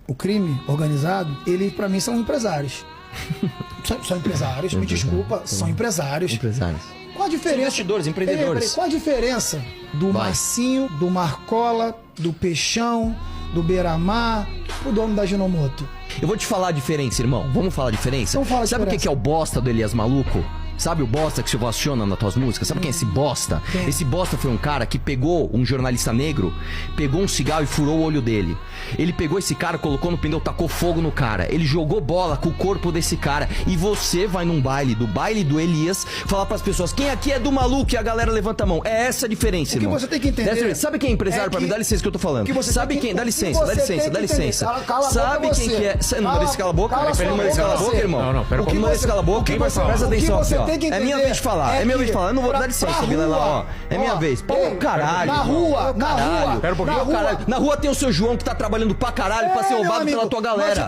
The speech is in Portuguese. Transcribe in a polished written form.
o crime organizado, ele pra mim são empresários. São empresários, me desculpa, são empresários. Empresários. Qual a diferença? Investidores, empreendedores. Qual a diferença do Marcinho, do Marcola, do Peixão, do Beiramar, pro dono da Ginomoto? Eu vou te falar a diferença, irmão. Vamos falar a diferença? Vamos falar a Sabe o diferença. que é o bosta do Elias Maluco? Sabe o bosta que se ovaciona nas tuas músicas? Sabe quem é esse bosta? Quem? Esse bosta foi um cara que pegou um jornalista negro, pegou um cigarro e furou o olho dele. Ele pegou esse cara, colocou no pneu, tacou fogo no cara. Ele jogou bola com o corpo desse cara. E você vai num baile do Elias, falar pras pessoas, quem aqui é do maluco? E a galera levanta a mão. É essa a diferença, O que irmão. você tem que entender Sabe quem é empresário é pra mim? que- Dá licença que eu tô falando. que você Sabe tem que- quem? Dá que licença, você dá licença, tem dá que licença. entender. Cala a boca Sabe quem você. que é? Você não Cala- merece calar a boca? cala Ele sua não merece calar a boca boca, você. irmão? Não, pera um O que Não pouquinho. merece calar a boca? o que você- Presta o que atenção você aqui, ó. tem que É minha entender vez de falar, é minha que vez de falar. Eu não vou pra- dar licença, pra Vilela, ó. rua, É minha ó, vez. Pô, ei, caralho. na irmão. rua, Pô, na caralho. rua, Pera um pouquinho. Pô, caralho. Na rua tem o seu João que tá trabalhando pra caralho pra ser meu roubado amigo, pela tua galera.